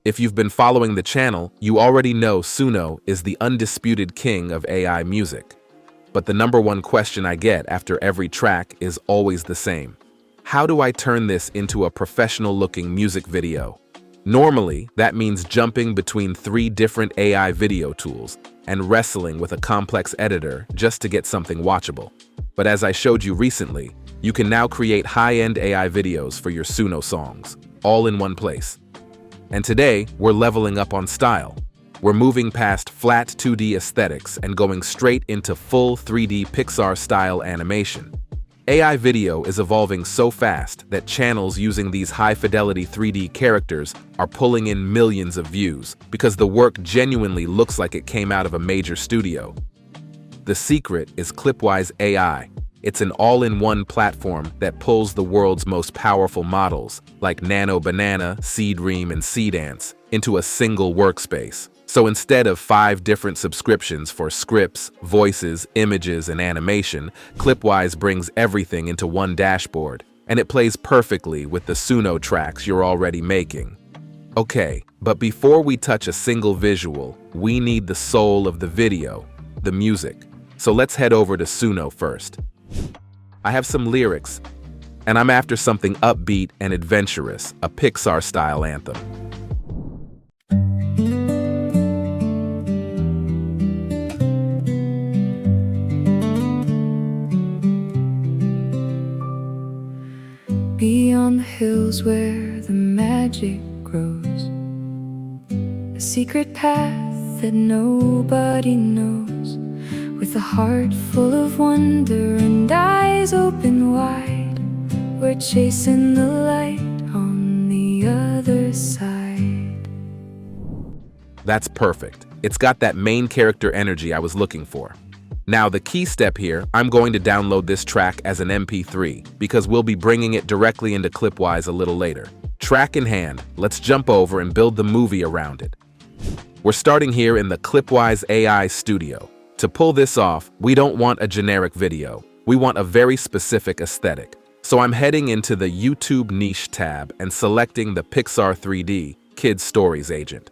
If you've been following the channel, you already know Suno is the undisputed king of AI music. But the number one question I get after every track is always the same. How do I turn this into a professional-looking music video? Normally, that means jumping between 3 different AI video tools and wrestling with a complex editor just to get something watchable. But as I showed you recently, you can now create high-end AI videos for your Suno songs, all in one place. And today, we're leveling up on style. We're moving past flat 2D aesthetics and going straight into full 3D Pixar-style animation. AI video is evolving so fast that channels using these high-fidelity 3D characters are pulling in millions of views because the work genuinely looks like it came out of a major studio. The secret is Clipwise AI. It's an all-in-one platform that pulls the world's most powerful models, like Nano, Seedream, and Seedance, into a single workspace. So instead of 5 different subscriptions for scripts, voices, images, and animation, Clipwise brings everything into one dashboard, and it plays perfectly with the Suno tracks you're already making. Okay, but before we touch a single visual, we need the soul of the video, the music. So let's head over to Suno first. I have some lyrics, and I'm after something upbeat and adventurous, a Pixar-style anthem. Beyond the hills where the magic grows, a secret path that nobody knows, with a heart full of wonder and eyes open wide, we're chasing the light on the other side. That's perfect. It's got that main character energy I was looking for. Now, the key step here, I'm going to download this track as an MP3 because we'll be bringing it directly into Clipwise a little later. Track in hand, let's jump over and build the movie around it. We're starting here in the Clipwise AI studio. To pull this off, we don't want a generic video. We want a very specific aesthetic. So I'm heading into the YouTube niche tab and selecting the Pixar 3D Kids Stories agent.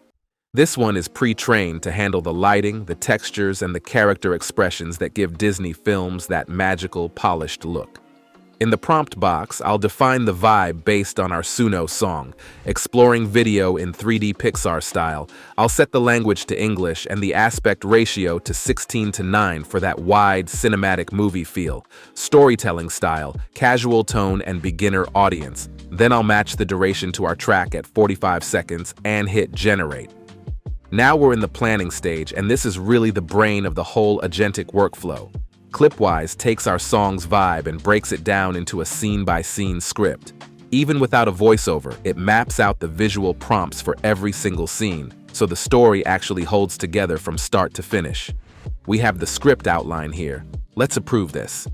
This one is pre-trained to handle the lighting, the textures, and the character expressions that give Disney films that magical, polished look. In the prompt box, I'll define the vibe based on our Suno song, exploring video in 3D Pixar style. I'll set the language to English and the aspect ratio to 16:9 for that wide, cinematic movie feel, storytelling style, casual tone, and beginner audience. Then I'll match the duration to our track at 45 seconds and hit generate. Now we're in the planning stage, and this is really the brain of the whole agentic workflow. Clipwise takes our song's vibe and breaks it down into a scene-by-scene script. Even without a voiceover, it maps out the visual prompts for every single scene, so the story actually holds together from start to finish. We have the script outline here. Let's approve this.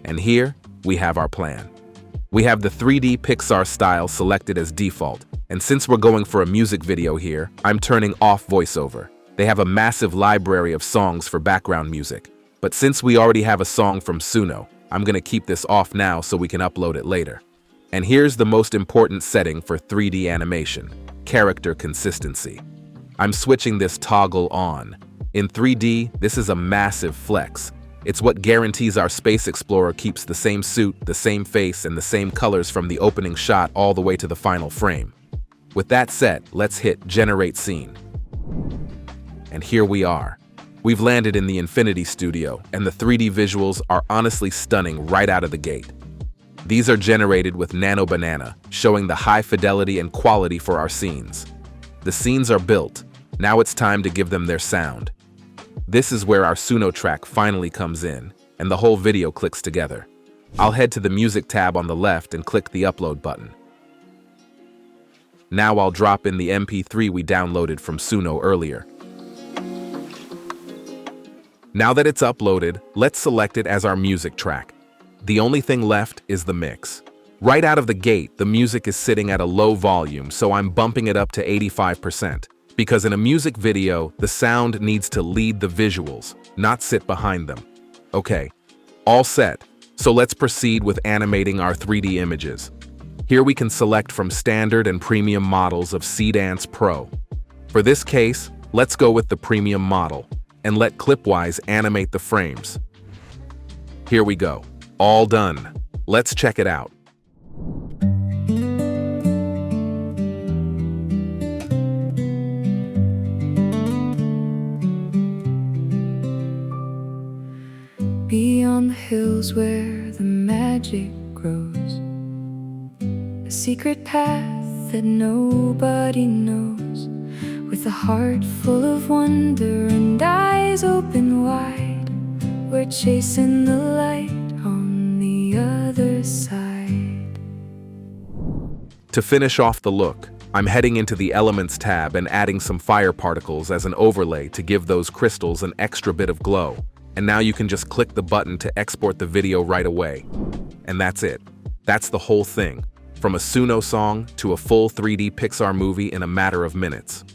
And here, we have our plan. We have the 3D Pixar style selected as default, and since we're going for a music video here, I'm turning off voiceover. They have a massive library of songs for background music. But since we already have a song from Suno, I'm going to keep this off now so we can upload it later. And here's the most important setting for 3D animation: character consistency. I'm switching this toggle on. In 3D, this is a massive flex. It's what guarantees our space explorer keeps the same suit, the same face, and the same colors from the opening shot all the way to the final frame. With that set, let's hit Generate Scene. And here we are. We've landed in the Infinity Studio, and the 3D visuals are honestly stunning right out of the gate. These are generated with Nano, showing the high fidelity and quality for our scenes. The scenes are built. Now it's time to give them their sound. This is where our Suno track finally comes in, and the whole video clicks together. I'll head to the Music tab on the left and click the Upload button. Now I'll drop in the MP3 we downloaded from Suno earlier. Now that it's uploaded, let's select it as our music track. The only thing left is the mix. Right out of the gate, the music is sitting at a low volume, so I'm bumping it up to 85%. Because in a music video, the sound needs to lead the visuals, not sit behind them. Okay, all set. So let's proceed with animating our 3D images. Here we can select from standard and premium models of Seedance Pro. For this case, let's go with the premium model and let Clipwise animate the frames. Here we go. All done. Let's check it out. Beyond the hills where the magic grows, a secret path that nobody knows, with a heart full of wonder and eyes open wide, we're chasing the light on the other side. To finish off the look, I'm heading into the Elements tab and adding some fire particles as an overlay to give those crystals an extra bit of glow. And now you can just click the button to export the video right away. And that's it. That's the whole thing, from a Suno song to a full 3D Pixar movie in a matter of minutes.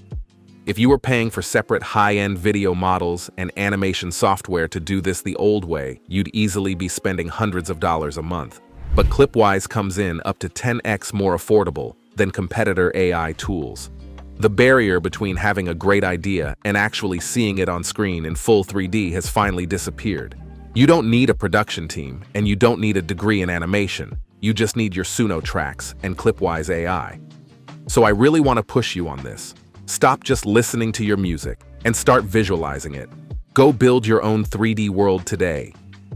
If you were paying for separate high-end video models and animation software to do this the old way, you'd easily be spending hundreds of dollars a month. But Clipwise comes in up to 10x more affordable than competitor AI tools. The barrier between having a great idea and actually seeing it on screen in full 3D has finally disappeared. You don't need a production team, and you don't need a degree in animation. You just need your Suno tracks and Clipwise AI. So I really want to push you on this. Stop just listening to your music and start visualizing it. Go build your own 3D world today.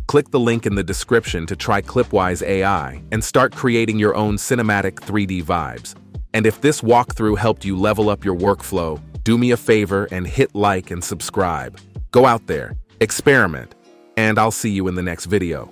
Click the link in the description to try Clipwise AI and start creating your own cinematic 3D vibes. And if this walkthrough helped you level up your workflow, do me a favor and hit like and subscribe. Go out there, experiment, and I'll see you in the next video.